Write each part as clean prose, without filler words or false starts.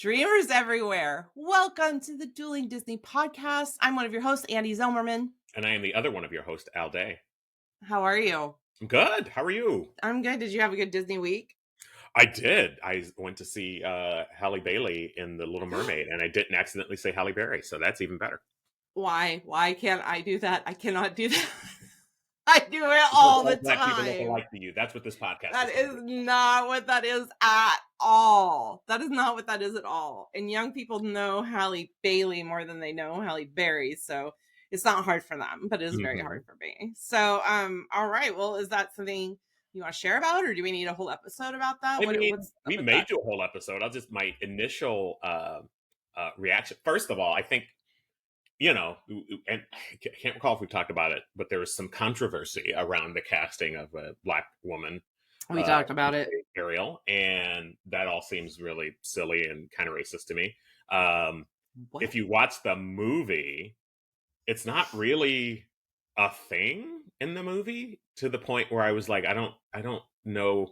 Dreamers everywhere. Welcome to the Dueling Disney podcast. I'm one of your hosts, Andy Zilmerman. And I am the other one of your hosts, Al Day. How are you? I'm good. How are you? I'm good. Did you have a good Disney week? I did. I went to see Halle Bailey in The Little Mermaid, and I didn't accidentally say Halle Berry, so that's even better. Why? Why can't I do that? I cannot do that. I do it Because all the black people look time. alike to you. That's what this podcast That is is going to be. not what that is at all. That is not what that is at all. And young people know Halle Bailey more than they know Halle Berry, so it's not hard for them, but it is very hard for me. So, all right. Well, is that something you want to share about, or do we need a whole episode about that? I mean, What's up we with may that? do a whole episode. I'll just my initial reaction. First of all, I think and I can't recall if we talked about it, but there was some controversy around the casting of a black woman. We talked about it. Ariel, and that all seems really silly and kind of racist to me. What? If you watch the movie, it's not really a thing in the movie to the point where I was like, I don't know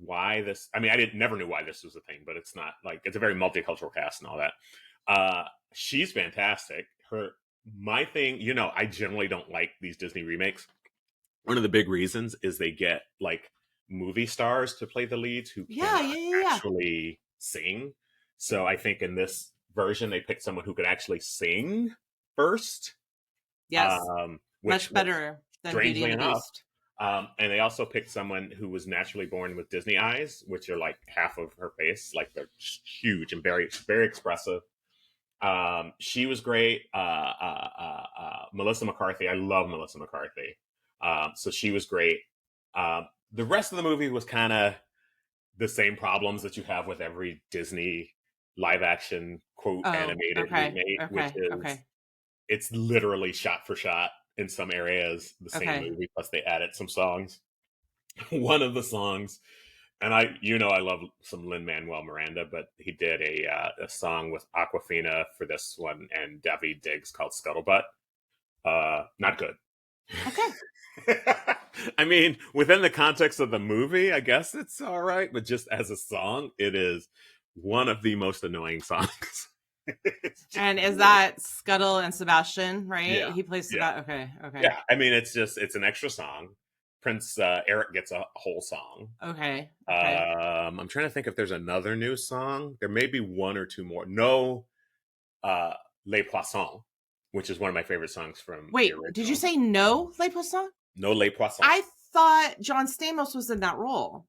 why this. I mean, never knew why this was a thing, but it's not like it's a very multicultural cast and all that. She's fantastic. My thing, I generally don't like these Disney remakes. One of the big reasons is they get like movie stars to play the leads who cannot actually sing. So I think in this version they picked someone who could actually sing first. Yes, Which much better than Beauty strangely and the enough. Beast. And they also picked someone who was naturally born with Disney eyes, which are like half of her face, like they're huge and very, very expressive. She was great. Melissa McCarthy, I love Melissa McCarthy. So she was great. The rest of the movie was kind of the same problems that you have with every Disney live action animated remake, which is it's literally shot for shot in some areas the same movie, plus they added some songs. One of the songs, and I love some Lin-Manuel Miranda, but he did a song with Aquafina for this one and Daveed Diggs called Scuttlebutt. Not good. Okay. I mean, within the context of the movie, I guess it's all right, but just as a song, it is one of the most annoying songs. And is that Scuttle and Sebastian, right? Yeah. He plays Sebastian. Okay. Yeah, I mean, it's an extra song. Prince Eric gets a whole song. Okay. I'm trying to think if there's another new song. There may be one or two more. No, Les Poissons, which is one of my favorite songs from. Wait, did you say no Les Poissons? No Les Poissons. I thought John Stamos was in that role.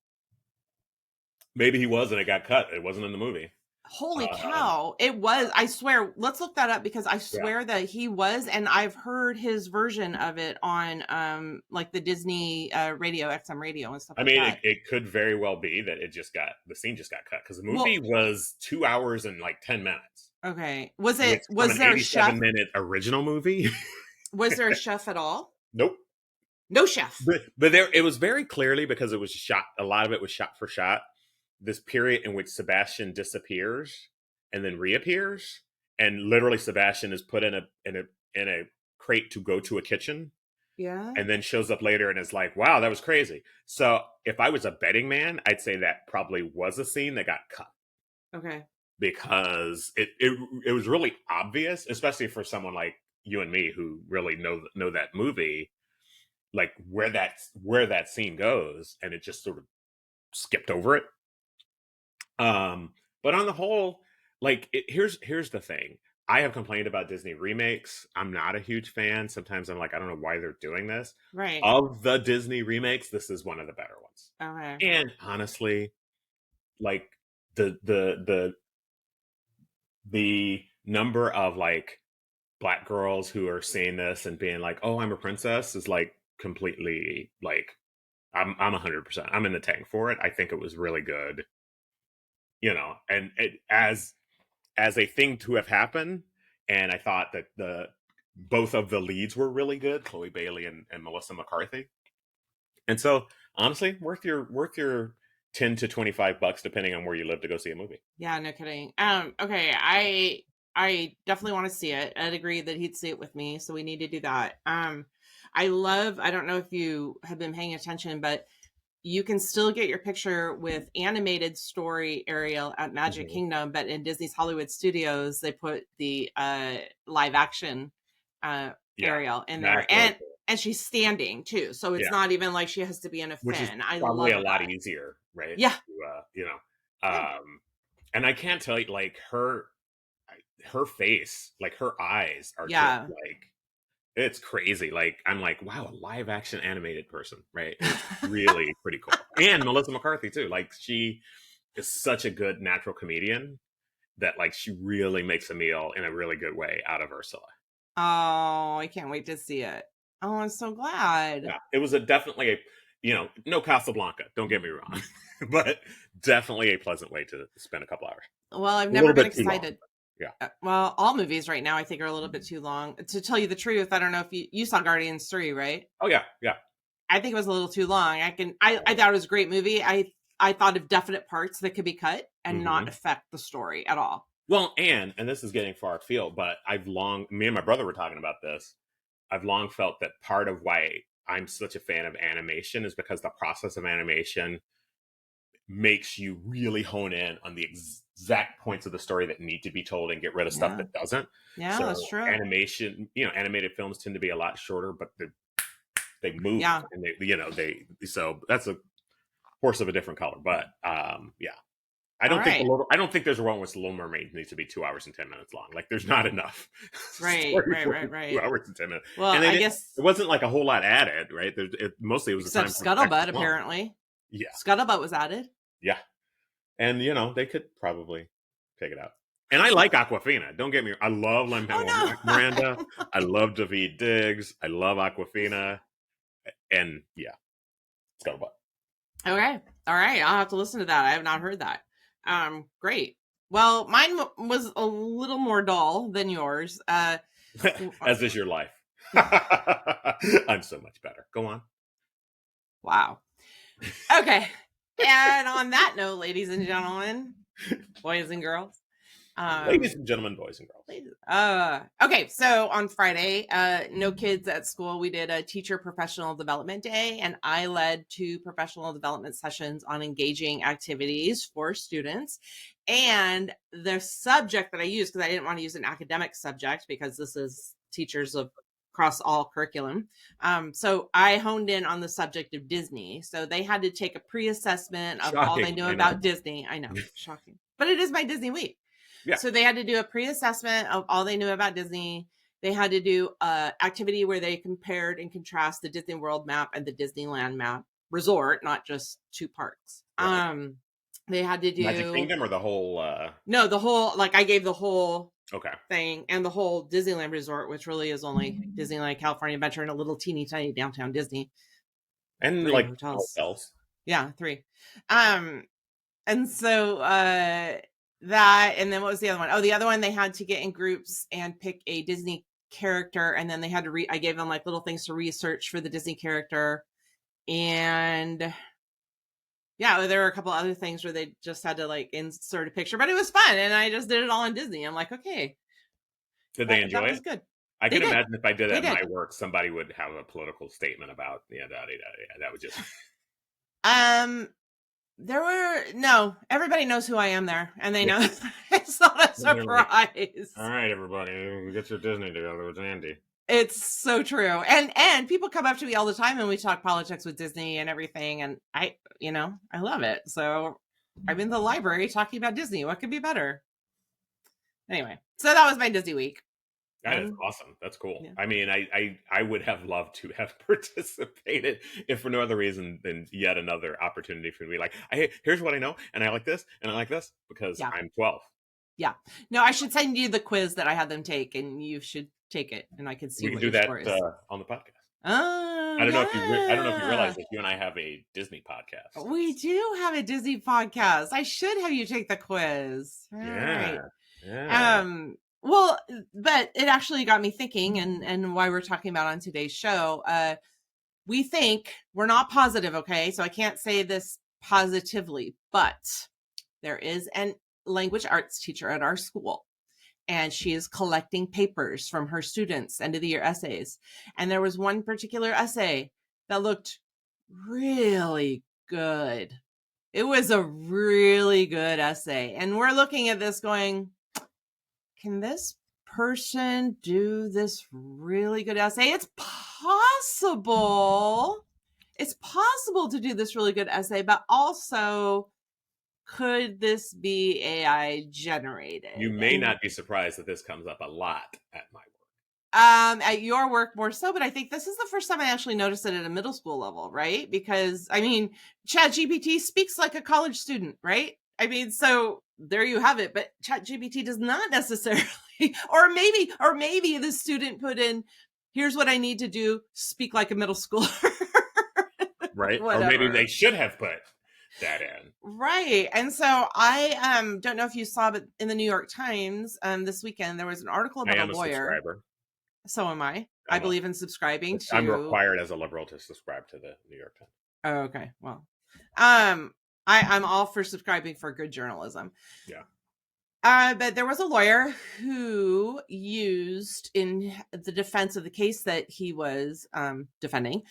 Maybe he was, and it got cut. It wasn't in the movie. Holy cow. It was. I swear. Let's look that up because I swear that he was, and I've heard his version of it on like the Disney radio, XM radio and stuff I mean, that. it could very well be that the scene just got cut because the movie was 2 hours and like 10 minutes. Okay. Was there a chef? 87-minute original movie? Was there a chef at all? Nope. No chef. But it was very clearly, because it was shot, a lot of it was shot for shot, this period in which Sebastian disappears and then reappears, and literally Sebastian is put in a crate to go to a kitchen. Yeah. And then shows up later and is like, wow, that was crazy. So if I was a betting man, I'd say that probably was a scene that got cut. Okay. Because it was really obvious, especially for someone like you and me who really know that movie, like where that scene goes, and it just sort of skipped over it. But on the whole, like here's the thing. I have complained about Disney remakes. I'm not a huge fan. Sometimes I'm like, I don't know why they're doing this. Right. Of the Disney remakes, this is one of the better ones. Okay. And honestly, like the number of like black girls who are seeing this and being like, "Oh, I'm a princess," is like completely like I'm 100%. I'm in the tank for it. I think it was really good. And as a thing to have happened, and I thought that both of the leads were really good, Chloe Bailey and Melissa McCarthy. And so honestly, worth your $10 to $25 depending on where you live to go see a movie. Yeah, no kidding. Okay, I definitely want to see it. I'd agree that he'd see it with me, so we need to do that. I don't know if you have been paying attention, but you can still get your picture with animated story Ariel at Magic Kingdom, but in Disney's Hollywood Studios, they put the live action Ariel in there, that's really cool. and she's standing too, so it's not even like she has to be in a Which is fin. I probably love a lot that. easier, right? Yeah, To, yeah, and I can't tell you, like her face, like her eyes are just yeah. like it's crazy. Like I'm like, wow, a live action animated person, right? It's really pretty cool. And Melissa McCarthy too. Like she is such a good natural comedian that like she really makes a meal in a really good way out of Ursula. Oh, I can't wait to see it. Oh, I'm so glad. Yeah, it was definitely a no Casablanca. Don't get me wrong, but definitely a pleasant way to spend a couple hours. Well, I've A little never been bit too long, excited. but yeah. Well, all movies right now I think are a little bit too long. To tell you the truth, I don't know if you saw Guardians 3, right? Oh yeah, yeah. I think it was a little too long. I thought it was a great movie. I thought of definite parts that could be cut and not Hmm. affect the story at all. Well, and this is getting far afield, but me and my brother were talking about this. I've long felt that part of why I'm such a fan of animation is because the process of animation makes you really hone in on the exact points of the story that need to be told and get rid of stuff Yeah. that doesn't. Yeah, So that's true. animation, animated films tend to be a lot shorter, but they move Yeah. and they so that's a horse of a different color. But yeah. All right. I don't think there's a one where the Little Mermaid needs to be 2 hours and 10 minutes long. Like there's not enough Right, story right, for right, 2 hours and 10 minutes. Well, And I it guess wasn't like a whole lot added, right? Mostly it was a except time for the Scuttlebutt song. apparently. Yeah, Scuttlebutt was added. yeah. And they could probably take it out. And I like Aquafina. Don't get me. I love Lin Oh Miranda. no. I love David Diggs. I love Aquafina. And yeah, Scuttlebutt. Okay. All right. I'll have to listen to that. I have not heard that. Great. Well, mine was a little more dull than yours. As is your life. I'm so much better. Go on. Wow. Okay. And on that note, ladies and gentlemen, boys and girls, Ladies and gentlemen, boys and girls. okay, so on Friday, no kids at school. We did a teacher professional development day, and I led 2 professional development sessions on engaging activities for students. And the subject that I used, because I didn't want to use an academic subject because this is teachers of across all curriculum. So I honed in on the subject of Disney. So they had to take a pre-assessment of all they Shocking, knew I about know. Disney. I know, shocking, but it is my Disney week. Yeah. So they had to do a pre-assessment of all they knew about Disney. They had to do a activity where they compared and contrast the Disney World map and the Disneyland map resort, not just 2 parks. Right. They had to Magic do Kingdom or the whole no, the whole, like I gave the whole okay. thing and the whole Disneyland resort, which really is only Disneyland California Adventure and a little teeny tiny downtown Disney. And 3 like hotels. hotels. Yeah, 3. And so that, and then what was the other one? Oh, the other one, they had to get in groups and pick a Disney character, and then they had to I gave them like little things to research for the Disney character. And yeah, there were a couple other things where they just had to like insert a picture, but it was fun, and I just did it all on Disney. I'm like, okay, Did they enjoy that it? was good. I They can did. imagine if I did They that in did. my work, somebody would have a political statement about that would just There were no. Everybody knows who I am there, and they know it's not a they're like, surprise. all right, everybody, get your Disney together with Andy. It's so true. And people come up to me all the time and we talk politics with Disney and everything, and I love it. So I'm in the library talking about Disney. What could be better? Anyway, so that was my Disney week. That is awesome. That's cool. Yeah. I mean, I would have loved to have participated if for no other reason than yet another opportunity for me. Like, here's what I know, and I like this, and I like this because Yeah. I'm 12. Yeah. No, I should send you the quiz that I had them take, and you should take it, and I can see We can what do your that score is. on the podcast. Oh, I don't know if you realize yeah. that you and I have a Disney podcast. We do have a Disney podcast. I should have you take the quiz. All Yeah. right. Yeah. Well, but it actually got me thinking, and why we're talking about on today's show. We think we're not positive, okay? So I can't say this positively, but there is an language arts teacher at our school, and she is collecting papers from her students' end of the year essays. And there was one particular essay that looked really good. It was a really good essay. And we're looking at this going, can this person do this really good essay? It's possible. It's possible to do this really good essay, but also, could this be AI generated? You may not be surprised that this comes up a lot at my work. At your work more so, but I think this is the first time I actually noticed it at a middle school level, right? Because I mean, ChatGPT speaks like a college student, right? I mean, so there you have it. But ChatGPT does not necessarily, or maybe the student put in, here's what I need to do, speak like a middle schooler. Right? Or maybe Whatever. they should have put that in. Right. And so I don't know if you saw, but in the New York Times this weekend, there was an article I about a am a lawyer. subscriber. So am I. I believe in subscribing I'm to. required as a liberal to subscribe to the New York Times. Oh, okay. Well, I'm all for subscribing for good journalism. Yeah. But there was a lawyer who used, in the defense of the case that he was defending,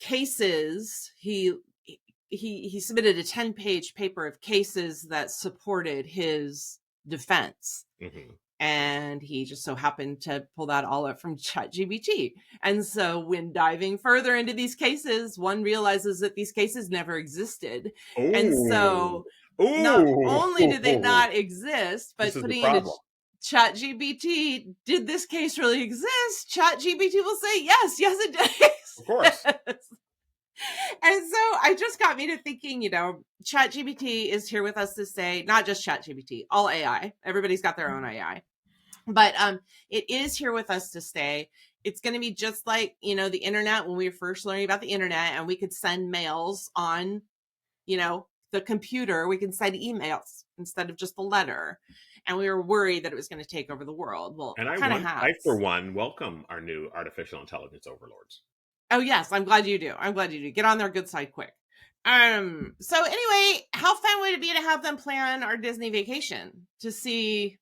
cases. He submitted a 10-page paper of cases that supported his defense. Mm-hmm. And he just so happened to pull that all up from ChatGPT. And so when diving further into these cases, one realizes that these cases never existed. Ooh. And so not only did they not exist, but putting into ChatGPT, did this case really exist? ChatGPT will say, yes, it does. Of course. And so I just got me to thinking, ChatGPT is here with us to say, not just ChatGPT, all AI. Everybody's got their own AI. But it is here with us to stay. It's going to be just like, the internet, when we were first learning about the internet and we could send mails on, the computer. We can send emails instead of just a letter. And we were worried that it was going to take over the world. Well, and I, for one, welcome our new artificial intelligence overlords. Oh, yes. I'm glad you do. Get on their good side quick. So anyway, how fun would it be to have them plan our Disney vacation, to see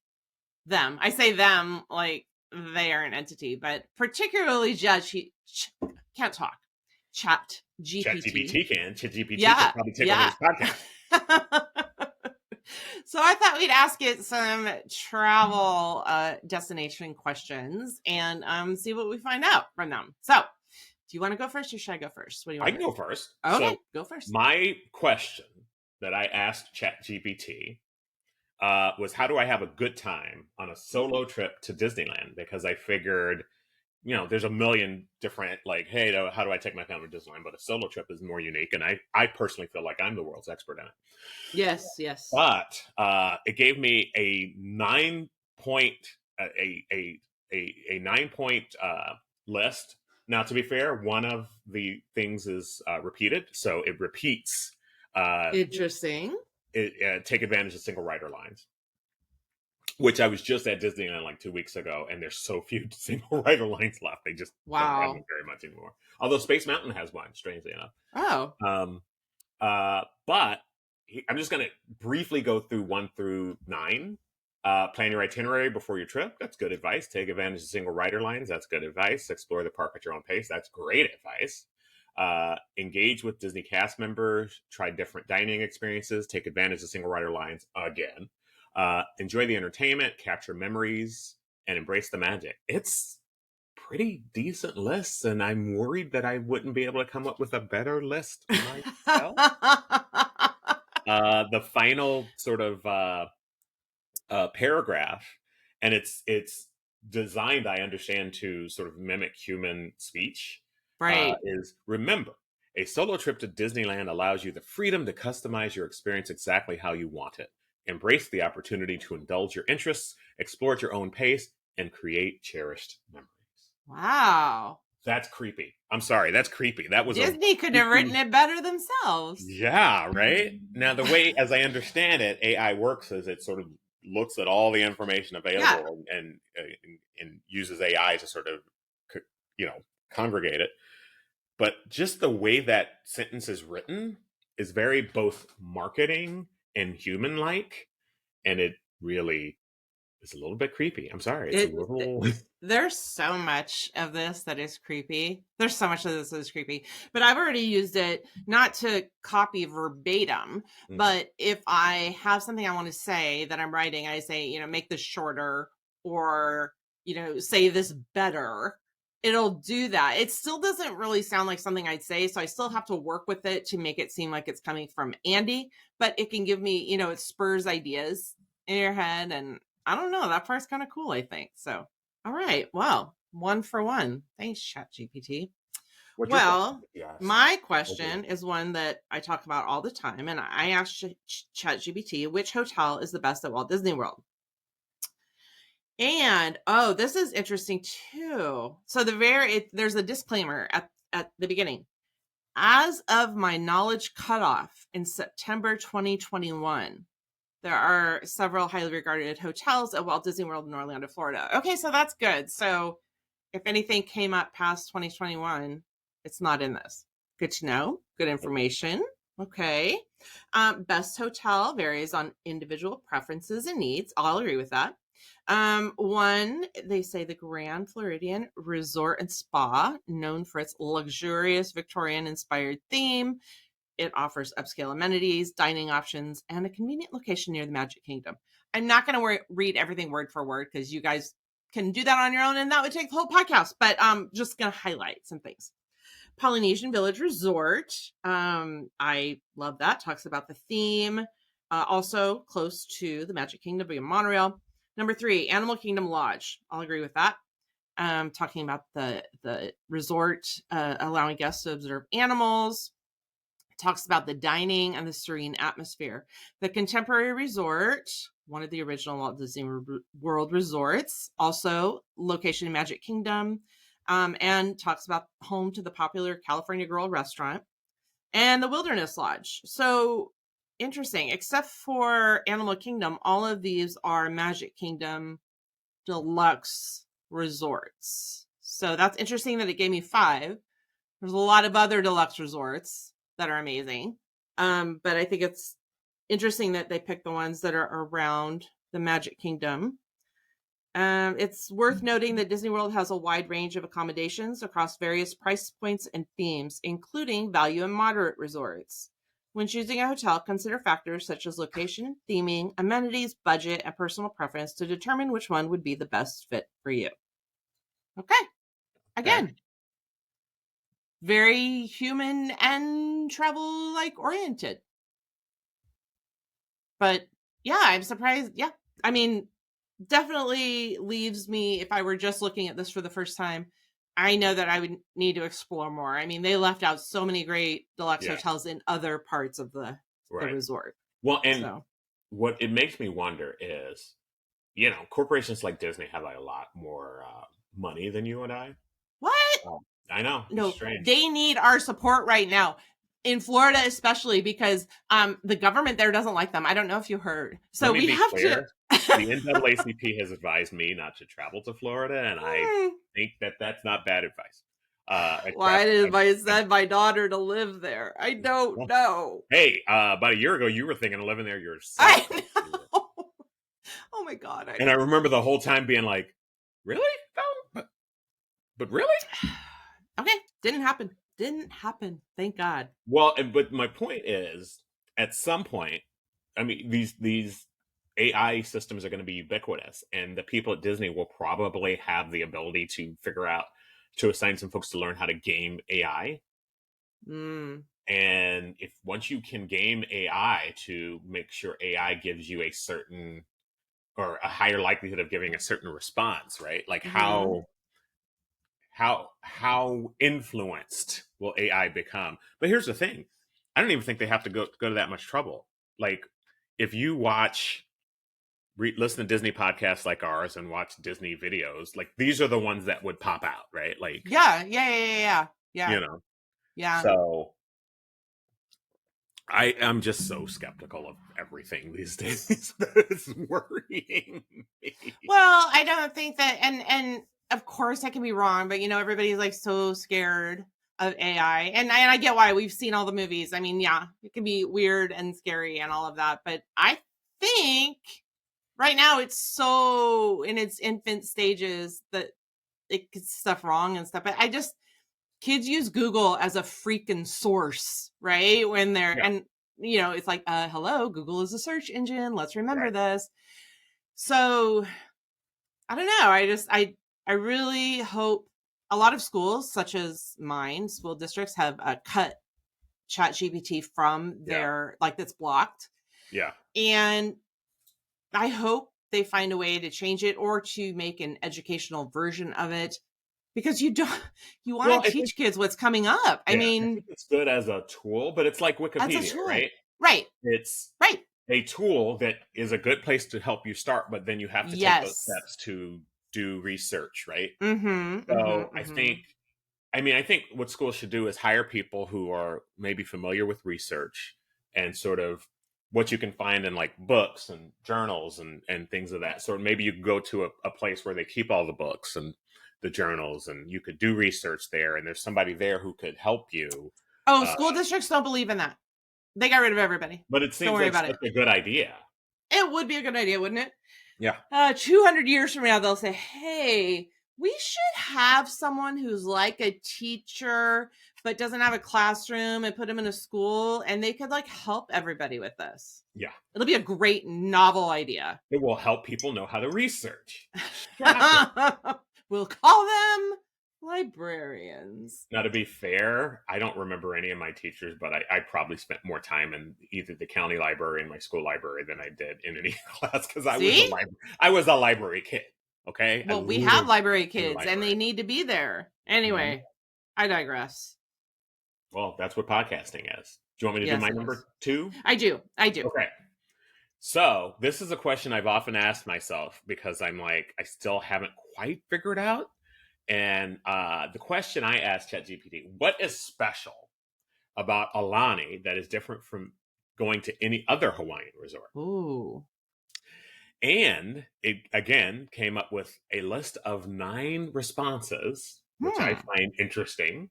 them? I say them like they are an entity, but particularly can't talk. ChatGPT can. ChatGPT Yeah, can probably take over this podcast. So I thought we'd ask it some travel destination questions and see what we find out from them. So, do you want to go first or should I go first? What do you want? I can go first. Okay, so go first. My question that I asked ChatGPT was, how do I have a good time on a solo trip to Disneyland? Because I figured, there's a million different, like, hey, how do I take my family to Disneyland? But a solo trip is more unique. And I personally feel like I'm the world's expert in it. Yes. But it gave me a 9-point, a 9-point list. Now, to be fair, one of the things is repeated. So it repeats. Interesting. Take advantage of single rider lines, which I was just at Disneyland like 2 weeks ago, and there's so few single rider lines left. They just don't run them very much anymore. Although Space Mountain has one, strangely enough. Oh. But I'm just going to briefly go through 1 through 9. Plan your itinerary before your trip. That's good advice. Take advantage of single rider lines. That's good advice. Explore the park at your own pace. That's great advice. Engage with Disney cast members. Try different dining experiences. Take advantage of single rider lines again. Enjoy the entertainment. Capture memories. And embrace the magic. It's pretty decent lists, and I'm worried that I wouldn't be able to come up with a better list myself. The final sort of paragraph, and it's designed, I understand, to sort of mimic human speech. Right. Is, remember, a solo trip to Disneyland allows you the freedom to customize your experience exactly how you want it. Embrace the opportunity to indulge your interests, explore at your own pace, and create cherished memories. Wow. That's creepy. I'm sorry, that's creepy. That was Disney could have written it better themselves. Yeah, right? Now, the way, as I understand it, AI works is it sort of looks at all the information available and uses AI to sort of, congregate it. But just the way that sentence is written is very both marketing and human-like, and it really It's a little bit creepy. I'm sorry. It's a It, little. there's so much of this that is creepy. There's so much of this that is creepy. But I've already used it not to copy verbatim, Mhm. but if I have something I want to say that I'm writing, I say, make this shorter or, say this better. It'll do that. It still doesn't really sound like something I'd say, so I still have to work with it to make it seem like it's coming from Andy, but it can give me, it spurs ideas in your head, and I don't know, that part's kind of cool, I think. So, all right. Well, 1 for 1. Thanks, ChatGPT. What's your question? Well, Yes. my Okay. question is one that I talk about all the time, and I asked ChatGPT which hotel is the best at Walt Disney World. And this is interesting too. So there's a disclaimer at the beginning. As of my knowledge cutoff in September 2021, there are several highly regarded hotels at Walt Disney World in Orlando, Florida. Okay, so that's good. So if anything came up past 2021, it's not in this. Good to know. Good information. Okay. Best hotel varies on individual preferences and needs. I'll agree with that. One, they say the Grand Floridian Resort and Spa, known for its luxurious Victorian inspired theme. It offers upscale amenities, dining options, and a convenient location near the Magic Kingdom. I'm not going to read everything word for word because you guys can do that on your own and that would take the whole podcast, but just going to highlight some things. Polynesian Village Resort. I love that. Talks about the theme. Also close to the Magic Kingdom via monorail. Number 3, Animal Kingdom Lodge. I'll agree with that. Talking about the resort, allowing guests to observe animals. Talks about the dining and the serene atmosphere. The Contemporary Resort, one of the original Walt Disney World resorts, also location in Magic Kingdom, and talks about home to the popular California Grill restaurant, and the Wilderness Lodge. So interesting, except for Animal Kingdom, all of these are Magic Kingdom deluxe resorts. So that's interesting that it gave me 5. There's a lot of other deluxe resorts that are amazing. But I think it's interesting that they pick the ones that are around the Magic Kingdom. It's worth noting that Disney World has a wide range of accommodations across various price points and themes, including value and moderate resorts. When choosing a hotel, consider factors such as location, theming, amenities, budget, and personal preference to determine which one would be the best fit for you. Okay. Okay. Again, very human and travel like oriented. But yeah, I'm surprised. Yeah. I mean, definitely leaves me, if I were just looking at this for the first time, I know that I would need to explore more. I mean, they left out so many great deluxe Yeah. hotels in other parts of the Right. resort. Well, and So what it makes me wonder is, corporations like Disney have like a lot more money than you and I. what? Oh, I know. It's No, strange. they need our support right now. In Florida, especially because the government there doesn't like them. I don't know if you heard. Let So me we be have to. clear. The NAACP has advised me not to travel to Florida, and I think that that's not bad advice. Why Trust me. did I send my daughter to live there? I don't Well, know. hey, about a year ago, you were thinking of living there yourself. I know. Oh my god, I And I know. remember the whole time being like, really? No, but really? Okay, didn't happen. Didn't happen. Thank God. Well, but my point is, at some point, I mean, these AI systems are going to be ubiquitous, and the people at Disney will probably have the ability to figure out to assign some folks to learn how to game AI. Mm. And if once you can game AI to make sure AI gives you a certain or a higher likelihood of giving a certain response, right? Like Hmm. how influenced will AI become? But here's the thing: I don't even think they have to go to that much trouble. Like if you listen to Disney podcasts like ours and watch Disney videos, like these are the ones that would pop out, right? Like Yeah, yeah, yeah, yeah, yeah. Yeah, you know, yeah. so I'm just so skeptical of everything these days. It's worrying me. Well, I don't think that, and of course I can be wrong, but everybody's like so scared of AI, and I get why. We've seen all the movies. I mean, yeah, it can be weird and scary and all of that, but I think right now it's so in its infant stages that it gets stuff wrong and stuff. But kids use Google as a freaking source, right? When they're, Yeah. and it's like, hello, Google is a search engine. Let's remember Right. this. So I don't know. I really hope a lot of schools, such as mine, school districts have cut ChatGPT from Yeah. their, like, that's blocked. Yeah. And I hope they find a way to change it or to make an educational version of it, because you want Well, to teach kids what's coming up. I I mean, think it's good as a tool, but it's like that's a Wikipedia, tool. right? Right. It's Right. a tool that is a good place to help you start, but then you have to take those Yes. steps to do research, right? Mm-hmm. Mm-hmm. So Mm-hmm. I think what schools should do is hire people who are maybe familiar with research and sort of what you can find in like books and journals and things of that sort. Maybe you could go to a place where they keep all the books and the journals, and you could do research there, and there's somebody there who could help you. Oh, Uh, school districts don't believe in that. They got rid of everybody. but it Don't seems worry like about such it. a good idea. It would be a good idea, wouldn't it? Yeah. 200 years from now, they'll say, hey, we should have someone who's like a teacher, but doesn't have a classroom, and put them in a school, and they could like help everybody with this. Yeah. It'll be a great novel idea. It will help people know how to research. Shocking. We'll call them librarians. Now, to be fair, I don't remember any of my teachers, but I probably spent more time in either the county library and my school library than I did in any class because See? I was a library kid. Okay, I Well, we have lived library in the kids and library. they need to be there. Mhm. Anyway, I digress. Well, that's what podcasting is. Do you want me to do Yes, my it is. number two? I do. I do. Okay. So this is a question I've often asked myself because I'm like, I still haven't quite figured out. And the question I asked ChatGPT: what is special about Alani that is different from going to any other Hawaiian resort? Ooh. And it again came up with a list of 9 responses, which I Hmm. find interesting.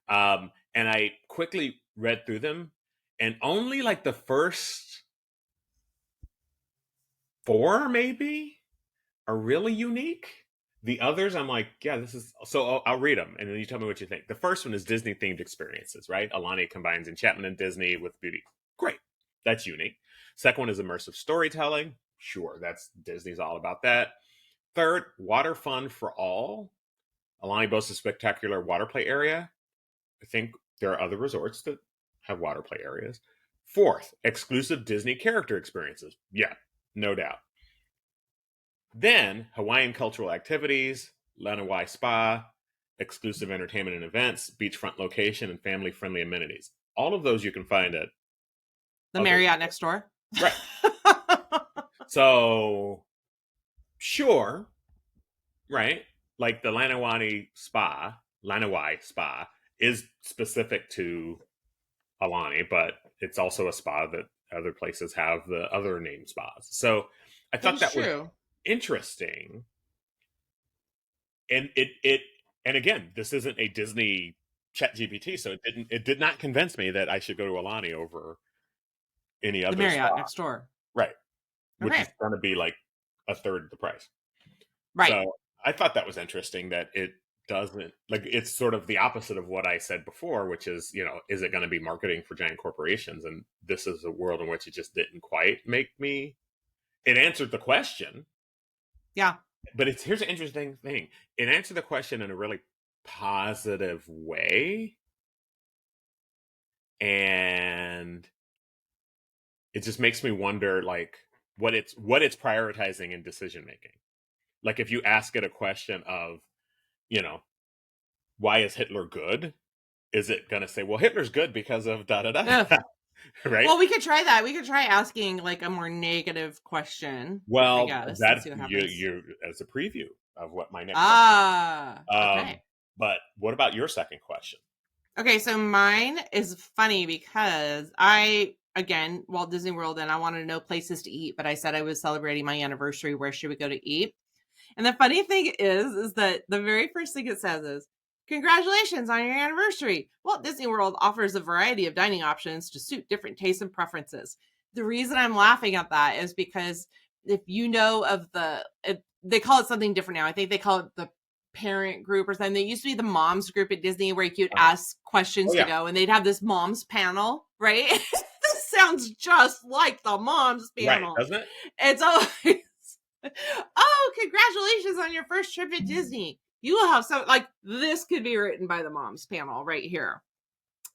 And I quickly read through them, and only like the first 4 maybe are really unique. The others, I'm like, yeah, this is so. I'll read them, and then you tell me what you think. The first one is Disney themed experiences, right? Alani combines enchantment and Disney with beauty. Great, that's unique. Second one is immersive storytelling. Sure, that's Disney's all about that. Third, water fun for all. Alani boasts a spectacular water play area. I think there are other resorts that have water play areas. Fourth, exclusive Disney character experiences. Yeah, no doubt. Then Hawaiian cultural activities, Lanawai Spa, exclusive entertainment and events, beachfront location, and family friendly amenities. All of those you can find at The other. Marriott next door. Right. So, sure, right? Like the Lanawai Spa is specific to Alani, but it's also a spa that other places have the other named spas. So I That thought is that was true. interesting. And it and again, this isn't a Disney Chat GPT, so it did not convince me that I should go to Alani over any The other spa. Marriott next door. Right. Which Okay. is gonna be like a third the price. Right. So I thought that was interesting that it doesn't like it's sort of the opposite of what I said before, which is, is it going to be marketing for giant corporations? And this is a world in which it just didn't quite make me. It answered the question, Yeah. but here's an interesting thing. It answered the question in a really positive way, and it just makes me wonder, like what it's prioritizing in decision making. Like if you ask it a question of, you know, why is Hitler good? Is it going to say, well, Hitler's good because of da da da, Ugh. right? Well, we could try that. We could try asking like a more negative question, I Well, guess, and that see what happens. you as a preview of what my next question. Ah, Um, okay. but what about your second question? Okay, so mine is funny because again, Walt Disney World, and I wanted to know places to eat, but I said I was celebrating my anniversary. Where should we go to eat? And the funny thing is that the very first thing it says is, congratulations on your anniversary. Walt Disney World offers a variety of dining options to suit different tastes and preferences. The reason I'm laughing at that is because if you know of they call it something different now. I think they call it the parent group or something. They used to be the moms group at Disney where you could ask questions Oh to yeah. go, and they'd have this moms panel, right? This sounds just like the moms Right. panel. Doesn't it? It's always, oh, congratulations on your first trip at Disney. You will have some, like, this could be written by the moms panel right here.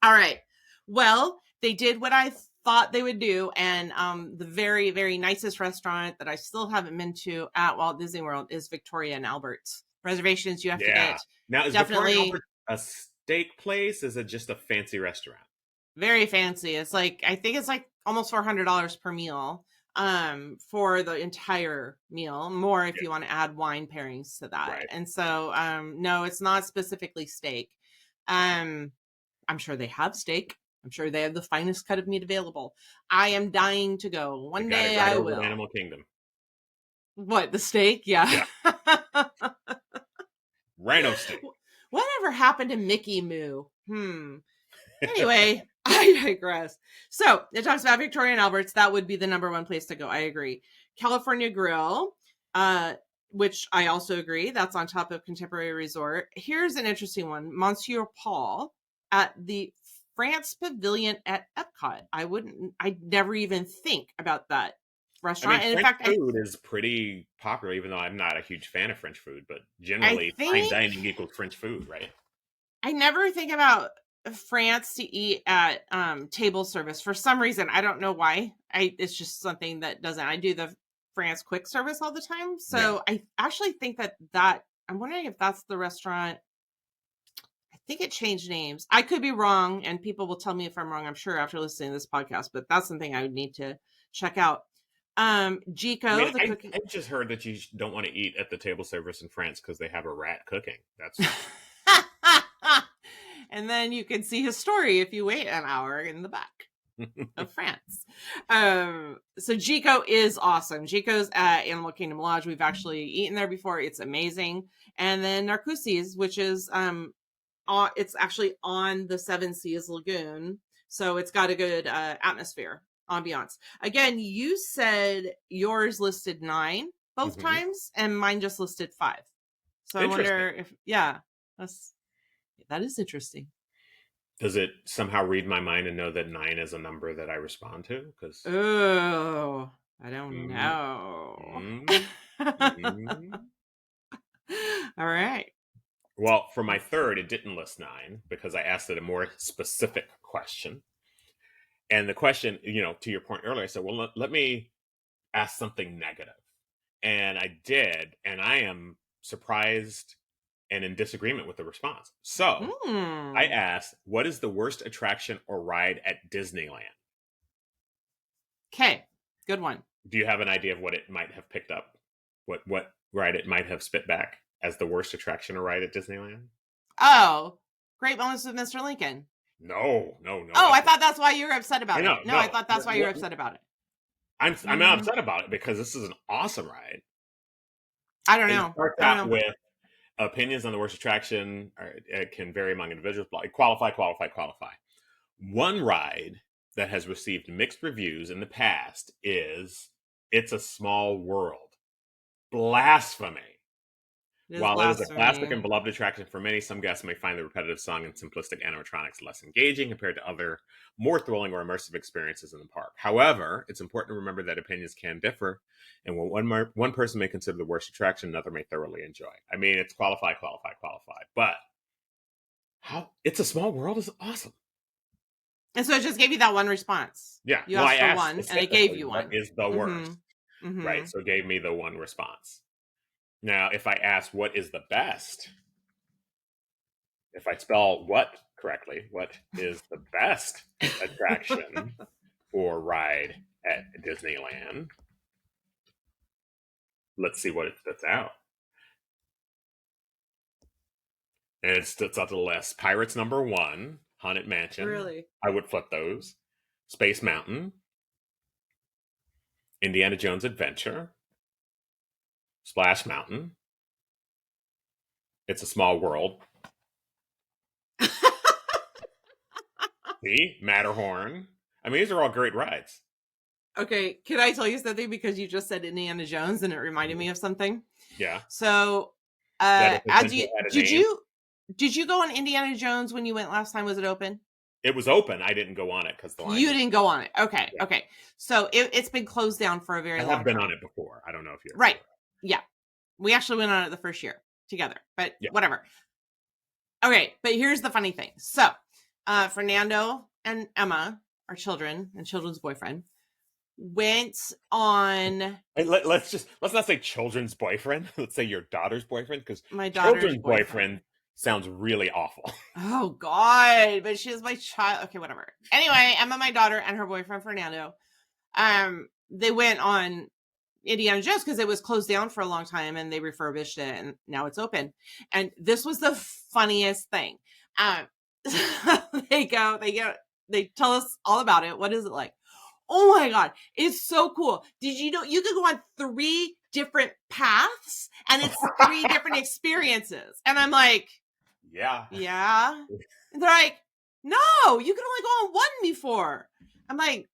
All right. Well, they did what I thought they would do. And the very, very nicest restaurant that I still haven't been to at Walt Disney World is Victoria and Albert's. Reservations you have to Yeah. get. Now, is Victoria and Definitely Albert a steak place? Is it just a fancy restaurant? very fancy. It's like, I think it's like almost $400 per meal for the entire meal, more if Yeah. you want to add wine pairings to that. Right. And so no, it's not specifically steak. I'm sure they have steak. I'm sure they have the finest cut of meat available. I am dying to go. I One got it day right I over at will. Animal Kingdom. What, the steak? Yeah. Yeah. Rhino steak. Whatever happened to Mickey Moo? Anyway, I digress. So it talks about Victoria and Albert's. That would be the number one place to go. I agree. California Grill, which I also agree. That's on top of Contemporary Resort. Here's an interesting one. Monsieur Paul at the France Pavilion at Epcot. I'd never even think about that I mean, restaurant. And in French fact, food is pretty popular, even though I'm not a huge fan of French food. But I generally, fine think dining equals French food, right? I never think about France to eat at table service for some reason. I don't know why. It's just something that doesn't. I do the France quick service all the time, Yeah. so I actually think that I'm wondering if that's the restaurant. I think it changed names. I could be wrong, and people will tell me if I'm wrong. I'm sure after listening to this podcast, but that's something I would need to check out. I Gico, mean, the cookie. I just heard that you don't want to eat at the table service in France because they have a rat cooking. That's And then you can see his story if you wait an hour in the back of France. So Gico is awesome. Gico's at Animal Kingdom Lodge. We've actually eaten there before. It's amazing. And then Narcoossee's, which is it's actually on the Seven Seas Lagoon, so it's got a good atmosphere, ambiance. Again, you said yours listed 9 both Mhm. times, and mine just listed 5. So I Interesting. wonder if, that is interesting. Does it somehow read my mind and know that 9 is a number that I respond to? Because Oh, I don't mm, know. mm, mm. All right. Well, for my third, it didn't list 9 because I asked it a more specific question. And the question, to your point earlier, I said, well, let me ask something negative. And I did, and I am surprised and in disagreement with the response. So I Hmm. asked, what is the worst attraction or ride at Disneyland? Okay. Good one. Do you have an idea of what it might have picked up? What ride it might have spit back as the worst attraction or ride at Disneyland? Oh, Great Moments with Mr. Lincoln. No, no, no. Oh, I thought that's why you were upset I about know, it. No, I no. thought that's why you were upset about it. I'm not upset about it because this is an awesome ride. I don't It know. starts I don't out know. with opinions on the worst attraction. It can vary among individuals. Qualify, qualify, qualify. One ride that has received mixed reviews in the past is It's a Small World. Blasphemy. It is While it is a classic and blasphemy. beloved attraction for many, some guests may find the repetitive song and simplistic animatronics less engaging compared to other more thrilling or immersive experiences in the park. However, it's important to remember that opinions can differ, and what one person may consider the worst attraction, another may thoroughly enjoy. I mean, it's qualify, qualify, qualify. But how It's a Small World is awesome. And so it just gave you that one response. Yeah. You Well, I asked for asked one, and it gave specifically you what one. is the Mm-hmm. worst, Mm-hmm. right? So it gave me the one response. Now, if I ask what is the best, if I spell what correctly, what is the best attraction or ride at Disneyland? Let's see what it spits out. And it spits out the list. Pirates number 1, Haunted Mansion. Really? I would flip those. Space Mountain, Indiana Jones Adventure, Splash Mountain, It's a Small World. See, Matterhorn. I mean, these are all great rides. Okay, can I tell you something? Because you just said Indiana Jones and it reminded me of something. Yeah. So, That if as you Adventure had a did name, you did you go on Indiana Jones when you went last time? Was it open? it was open. I didn't go on it because the line You was. didn't go on it. Okay, Yeah. okay. So it's been closed down for a very I have long been on time. it before. I don't know if you're Right. aware. Yeah. We actually went on it the first year together, but Yeah. whatever. Okay, but here's the funny thing. So, Fernando and Emma, our children and children's boyfriend, went on Hey, let's not say children's boyfriend. Let's say your daughter's boyfriend, because my daughter's children's boyfriend. boyfriend sounds really awful. Oh God, but she is my child. Okay, whatever. Anyway, Emma, my daughter, and her boyfriend Fernando, they went on Indiana Jones because it was closed down for a long time and they refurbished it and now it's open. And this was the funniest thing. Um, they tell us all about it. What is it like? Oh my God, it's so cool. Did you know you could go on 3 different paths and it's 3 different experiences? And I'm like, Yeah. yeah. And they're like, no, you could only go on 1 before. I'm like,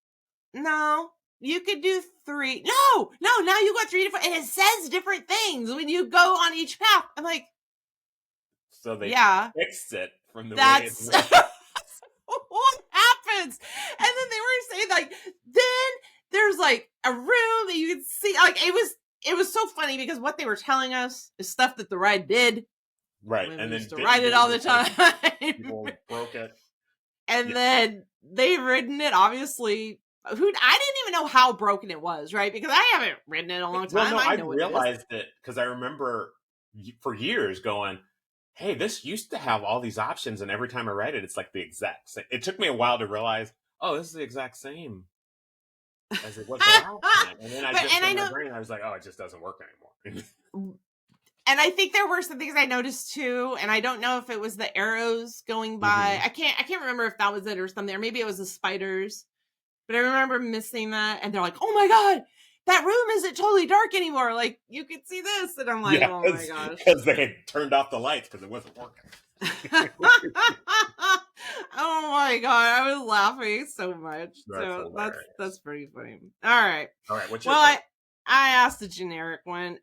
no, you could do 3. No, now you got 3 different, and it says different things when you go on each path. I'm like, So they yeah, fixed it from the way it's that's written. what happens. And then they were saying like, then there's like a room that you can see. Like it was so funny because what they were telling us is stuff that the ride did. Right. When And we then used to didn't ride it do all the because time. people broke it. And Yeah. then they've ridden it, obviously. I didn't even know how broken it was, right? Because I haven't ridden it in a long Well, time. no, I I know what it is. realized it because I remember for years going, hey, this used to have all these options, and every time I read it, it's like the exact same. It took me a while to realize, oh, this is the exact same as it was the last time. And then I But just and in I my know, brain, I was like, oh, it just doesn't work anymore. and I think there were some things I noticed too, and I don't know if it was the arrows going by. Hmm. I can't remember if that was it or something, or maybe it was the spiders. But I remember missing that, and they're like, "Oh my God, that room isn't totally dark anymore. Like you could see this," and I'm like, Yeah, "Oh my gosh." because they had turned off the lights because it wasn't working. Oh my God, I was laughing so much. That's So that's hilarious. pretty funny. All right. All right, what's your Well, question? I asked a generic one.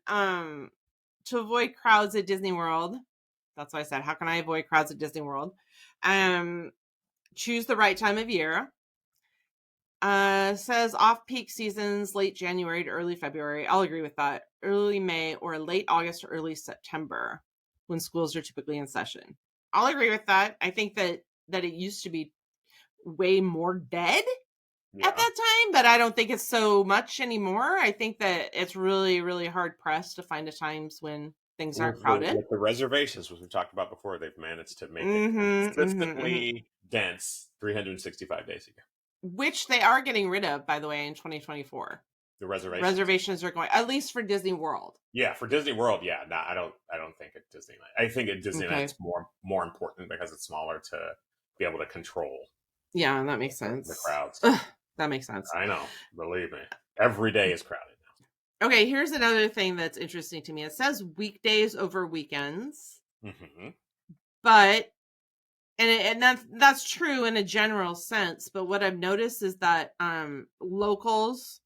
To avoid crowds at Disney World. That's what I said. How can I avoid crowds at Disney World? Um, choose the right time of year. Says off peak seasons, late January to early February. I'll agree with that. Early May or late August or early September when schools are typically in session. I'll agree with that. I think that it used to be way more dead at Yeah. that time, but I don't think it's so much anymore. I think that it's really, really hard pressed to find a times when things aren't crowded. With the reservations, which we talked about before, they've managed to make it Mm-hmm, mm-hmm, mm-hmm. consistently dense 365 days a year. Which they are getting rid of, by the way, in 2024. The reservations. Reservations are going, at least for Disney World. Yeah, for Disney World, yeah. No, I don't think at Disneyland. I think at Disneyland Okay. it's more important because it's smaller to be able to control Yeah, that makes the sense. crowds. Ugh, that makes sense. I know, believe me. Every day is crowded Okay, here's another thing that's interesting to me. It says weekdays over weekends, now. Hmm. but and that's true in a general sense. But what I've noticed is that locals,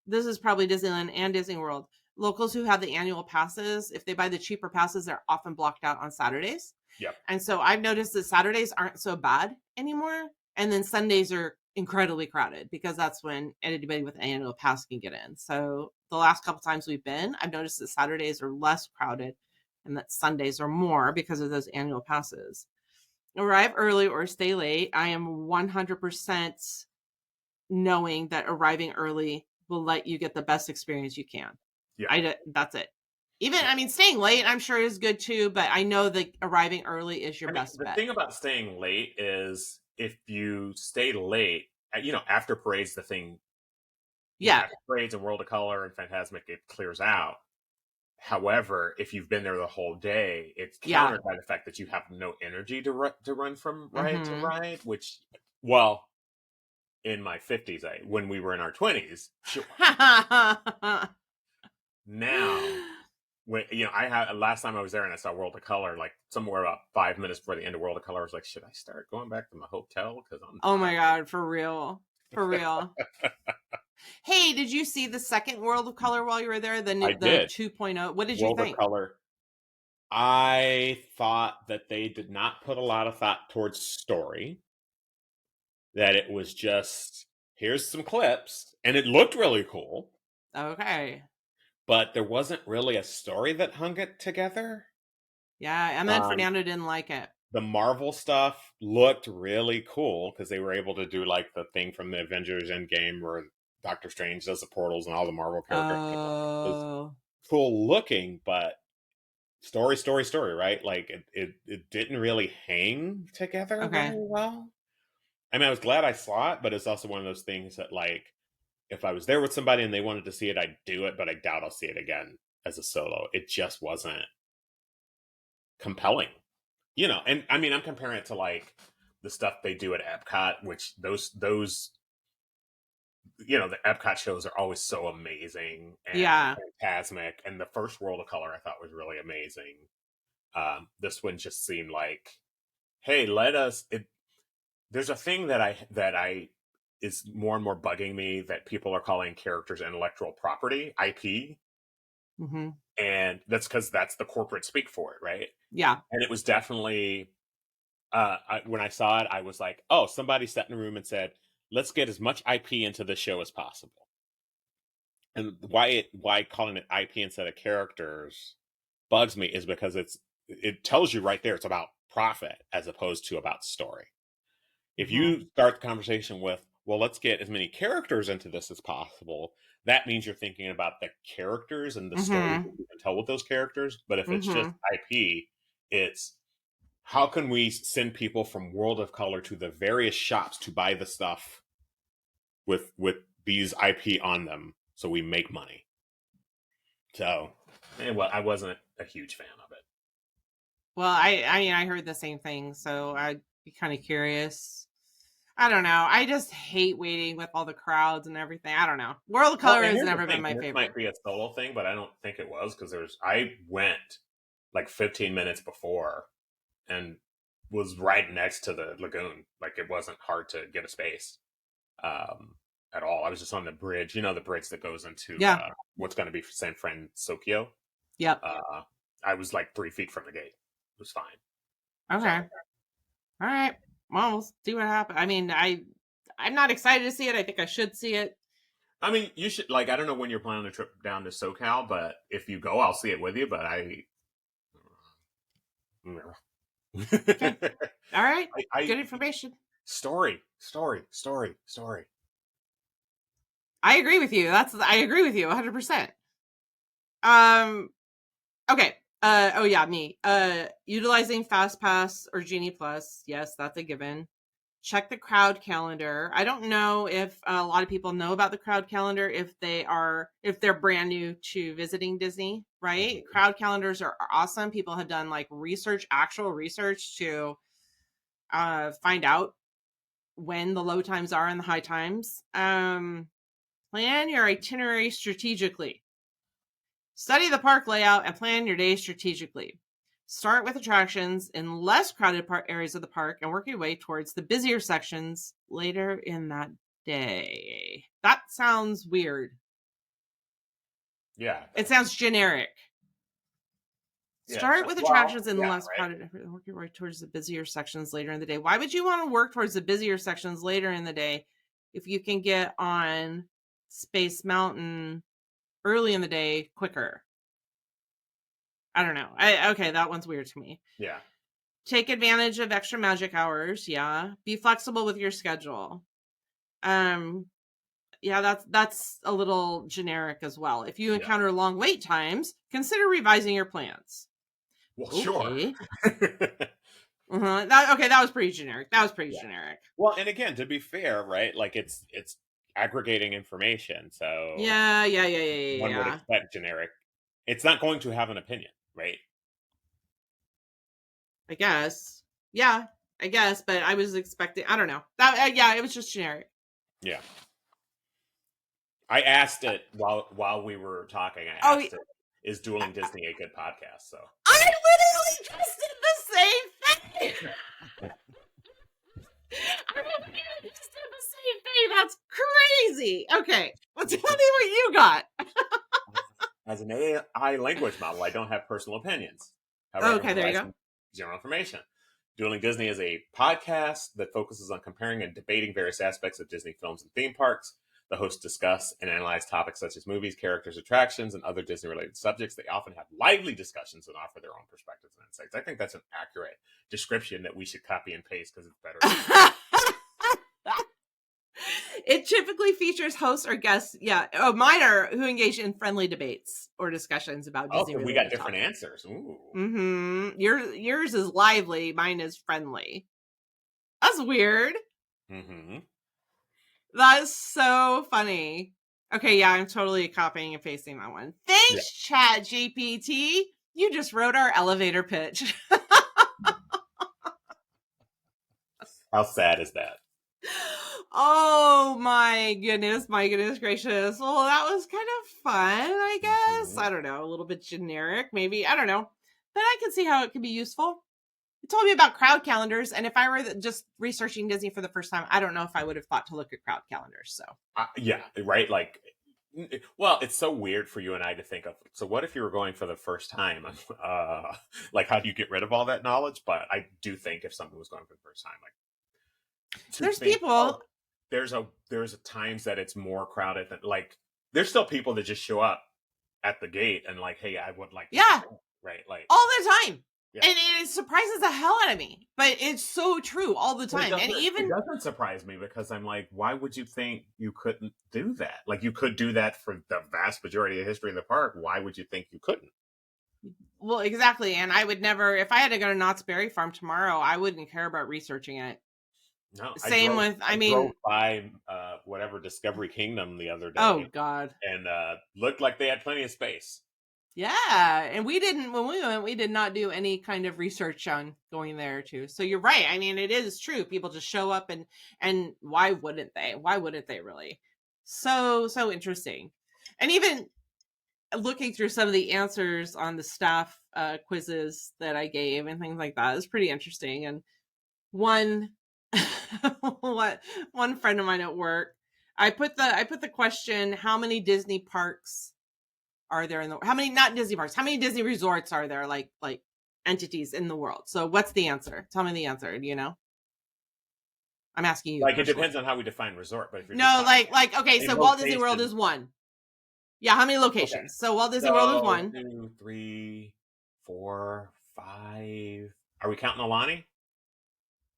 this is probably Disneyland and Disney World, locals who have the annual passes, if they buy the cheaper passes, they're often blocked out on Saturdays. Yep. And so I've noticed that Saturdays aren't so bad anymore. And then Sundays are incredibly crowded because that's when anybody with an annual pass can get in. So the last couple times we've been, I've noticed that Saturdays are less crowded and that Sundays are more because of those annual passes. Arrive early or stay late. I am 100% knowing that arriving early will let you get the best experience you can. Yeah. That's it. Even, I mean, staying late, I'm sure is good too, but I know that arriving early is your I mean, best the bet. thing about staying late is if you stay late, after parades, the thing, Yeah. after parades and World of Color and Fantasmic, it clears out. However, if you've been there the whole day, it's Yeah. countered by the fact that you have no energy to run from ride to Mm-hmm. ride, which, well, in my 50s, when we were in our 20s, sure. Now, when I had last time I was there and I saw World of Color, like somewhere about 5 minutes before the end of World of Color, I was like, should I start going back to my hotel because I'm Oh my tired? God, for real. For real. Hey, did you see the second World of Color while you were there? I The did. 2.0. What did you World of think? Color. I thought that they did not put a lot of thought towards story, that it was just, here's some clips, and it looked really cool, Okay. but there wasn't really a story that hung it together. Yeah, and then Um, Fernando didn't like it. the Marvel stuff looked really cool because they were able to do like the thing from the Avengers Endgame where Doctor Strange does the portals and all the Marvel characters. It was Oh. cool looking, but story, right? Like it didn't really hang together very Okay. well. I mean, I was glad I saw it, but it's also one of those things that, like, if I was there with somebody and they wanted to see it, I'd do it, but I doubt I'll see it again as a solo. It just wasn't compelling, And I mean, I'm comparing it to like the stuff they do at Epcot, which those the Epcot shows are always so amazing and Yeah. phantasmic. And the first World of Color I thought was really amazing. This one just seemed like, hey, let us. There's a thing that I is more and more bugging me that people are calling characters intellectual property, IP, Mm-hmm. and that's because that's the corporate speak for it, right? Yeah. And it was definitely when I saw it, I was like, oh, somebody sat in a room and said, let's get as much IP into the show as possible. And why calling it IP instead of characters bugs me is because it tells you right there it's about profit as opposed to about story. If Mm-hmm. you start the conversation with, well, let's get as many characters into this as possible, that means you're thinking about the characters and the stories Mm-hmm. that you can tell with those characters. But if it's just Mm-hmm. IP, it's how can we send people from World of Color to the various shops to buy the stuff with these IP on them so we make money. So, well, I wasn't a huge fan of it. Well, I mean, I heard the same thing, so I'd be kind of curious. I don't know. I just hate waiting with all the crowds and everything. I don't know. World of Well, Color and has here's the never been thing. my This favorite. might be a solo thing, but I don't think it was because I went like 15 minutes before and was right next to the lagoon. Like it wasn't hard to get a space at all. I was just on the bridge, the bridge that goes into Yeah. what's going to be San Francisco. Yep. I was like 3 feet from the gate. It was fine. So, Okay. All right. Well, we'll see what happens. I mean, I'm not excited to see it. I think I should see it. I mean, you should like. I don't know when you're planning a trip down to SoCal, but if you go, I'll see it with you. But Okay. All right. I Good information. story. I agree with you. I agree with you 100%. Um okay. Oh yeah, me. Utilizing FastPass or Genie Plus. Yes, that's a given. Check the crowd calendar. I don't know if a lot of people know about the crowd calendar if they're brand new to visiting Disney, right? Mhm. Crowd calendars are awesome. People have done like actual research to find out when the low times are and the high times. Plan your itinerary strategically. Study the park layout and plan your day strategically. Start with attractions in less crowded areas of the park and work your way towards the busier sections later in that day. That sounds weird. Yeah, it It does. sounds generic. Yeah, it Start does. with Well, attractions in yeah, less right. crowded and work your way towards the busier sections later in the day. Why would you want to work towards the busier sections later in the day if you can get on Space Mountain early in the day quicker? I don't know. Okay, that one's weird to me. Yeah, Take advantage of extra magic hours. Yeah. Be flexible with your schedule. Um, yeah, that's a little generic as well. If you yeah. encounter long wait times, consider revising your plans. Well, sure. Okay. That was pretty generic. That was pretty Yeah. generic. Well, and again, to be fair, right? Like it's aggregating information, so one would Yeah. expect generic. It's not going to have an opinion, right? I guess. Yeah, I guess, but I was expecting. I don't know. That yeah, it was just generic. Yeah. I asked it while we were talking. I Oh, asked it, "Is Dueling Disney a good podcast?" So I literally just did the same thing. I'm just did the same thing. That's crazy. Okay, well, tell me what you got. As an AI language model, I don't have personal opinions. However, I can Okay, there you provide go. some general information. Dueling Disney is a podcast that focuses on comparing and debating various aspects of Disney films and theme parks. The hosts discuss and analyze topics such as movies, characters, attractions, and other Disney related subjects. They often have lively discussions and offer their own perspectives and insights. I think that's an accurate description that we should copy and paste because it's better than It typically features hosts or guests. Yeah. Oh, mine are who engage in friendly debates or discussions about Disney okay, we got related different topics. answers. Ooh. Mm-hmm. Yours is lively. Mine is friendly. That's weird. Mm-hmm. That is so funny. Okay, yeah, I'm totally copying and pasting that one. Yeah. Thanks, ChatGPT. You just wrote our elevator pitch. How sad is that? Oh my goodness gracious. Well, that was kind of fun, I guess. Mm-hmm. I don't know, a little bit generic, maybe. I don't know. But I can see how it could be useful. It told me about crowd calendars, and if I were just researching Disney for the first time, I don't know if I would have thought to look at crowd calendars. So, Yeah, right. Like, well, it's so weird for you and I to think of. So, what if you were going for the first time? Like, how do you get rid of all that knowledge? But I do think if someone was going for the first time, like, to there's think, oh, people. there's times that it's more crowded than like. There's still people that just show up at the gate and like, hey, I would like to Yeah, sit, right? Like, all the time. yeah. And it surprises the hell out of me, but it's so true all the But time. And it even doesn't surprise me because I'm like, why would you think you couldn't do that? Like, you could do that for the vast majority of history of the park. Why would you think you couldn't? well, exactly. And I would never, if I had to go to Knott's Berry Farm tomorrow, I wouldn't care about researching it. No, Same with, I I drove mean, by whatever Discovery Kingdom the other oh day, God. and looked like they had plenty of space. Yeah. And we didn't, when we went, we did not do any kind of research on going there too. So you're right. I mean, it is true. People just show up and why wouldn't they? Why wouldn't they really? So interesting. And even looking through some of the answers on the staff quizzes that I gave and things like that is pretty interesting. And one what one friend of mine at work, I put the question, how many Disney parks are there in the, how many, not Disney parks, how many Disney resorts are there, like entities in the world? So what's the answer? Tell me the answer. Do you know? I'm asking you Like, it personally. depends on how we define resort, but if you're just No, talking like okay, a so Walt Disney World location, is one. Yeah, how many okay. locations? So Walt Disney World is So one. 2, 3, 4, 5. Are we counting Alani?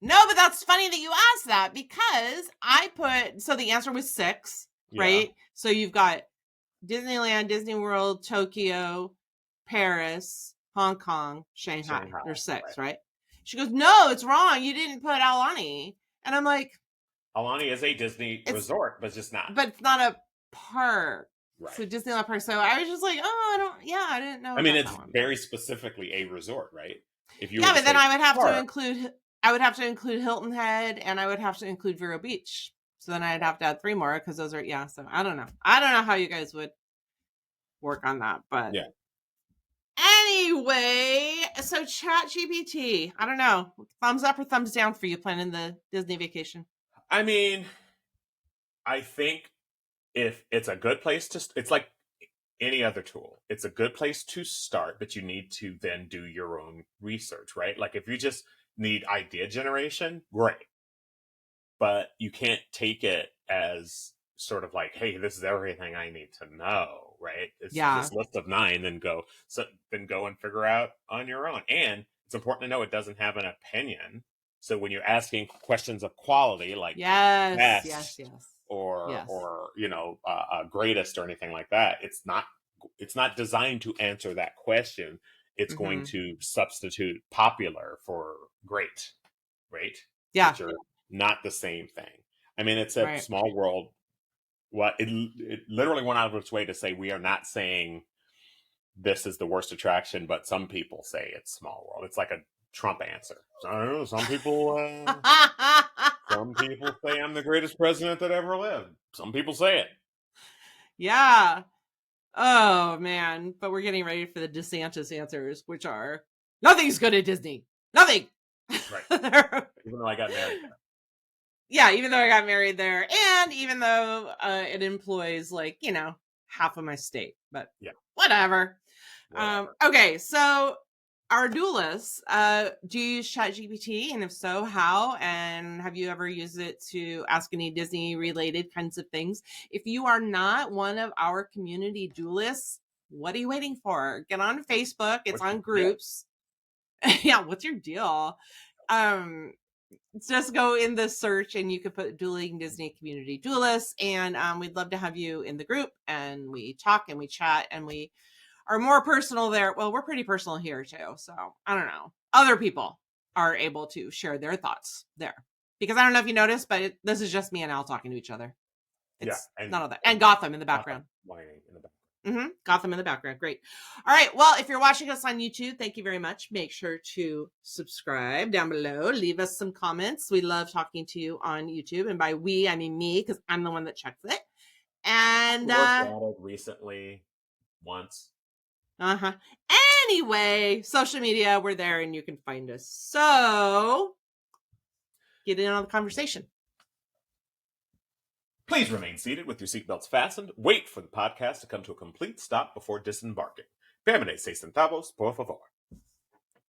No, but that's funny that you asked that because I put, so the answer was 6, Yeah. right? So you've got Disneyland, Disney World, Tokyo, Paris, Hong Kong, Shanghai. Shanghai, There's right? 6, right? She goes, no, it's wrong. You didn't put Aulani. And I'm like, Alani is a Disney it's, resort, but just not but it's not a park. right. So Disneyland Park. So I was just like, oh, I didn't know I mean, about it's that one. very specifically a resort, right? If you were Yeah, to but then say I would have to park, include, Hilton Head, and I would have to include Vero Beach. So then I'd have to add 3 more because those are, yeah. So I don't know how you guys would work on that, but yeah. anyway. So ChatGPT, I don't know, thumbs up or thumbs down for you planning the Disney vacation? I mean, I think if it's a good place to, it's like any other tool. It's a good place to start, but you need to then do your own research, right? Like, if you just need idea generation, great. But you can't take it as sort of like, hey, this is everything I need to know, right? It's Yeah. this list of 9, then go and figure out on your own. And it's important to know it doesn't have an opinion. So when you're asking questions of quality, like Yes. best Yes. or greatest or anything like that, it's not designed to answer that question. It's going to substitute popular for great, right? Yeah. Which are not the same thing. I mean, it's a Right. small world. What it literally went out of its way to say we are not saying this is the worst attraction, but some people say it's small world. It's like a Trump answer. I don't know. Some people say I'm the greatest president that ever lived. Some people say it. Yeah. Oh man, but we're getting ready for the DeSantis answers, which are nothing's good at Disney. Nothing. Right. Even though I got married there. yeah, even though I got married there, and even though it employs like, half of my state, but Yeah. whatever. Whatever. Okay, so our duelists, do you use ChatGPT, and if so, how? And have you ever used it to ask any Disney related kinds of things? If you are not one of our community duelists, what are you waiting for? Get on Facebook. It's What's your on deal? groups. Yeah, what's your deal? Um, just go in the search and you could put dueling Disney community duelists, and we'd love to have you in the group, and we talk and we chat and we are more personal there. Well, we're pretty personal here too, so I don't know. Other people are able to share their thoughts there, because I don't know if you noticed, but this is just me and Al talking to each other. Yeah, It's and none of that, and Gotham in the background. whining in the back. Gotham in the background. Great. All right. Well, if you're watching us on YouTube, thank you very much. Make sure to subscribe down below. Leave us some comments. We love talking to you on YouTube. And by we, I mean me, because I'm the one that checks it. And Looked at it recently once. Anyway, social media, we're there and you can find us. So get in on the conversation. Please remain seated with your seatbelts fastened. Wait for the podcast to come to a complete stop before disembarking. Permanece sentados, por favor.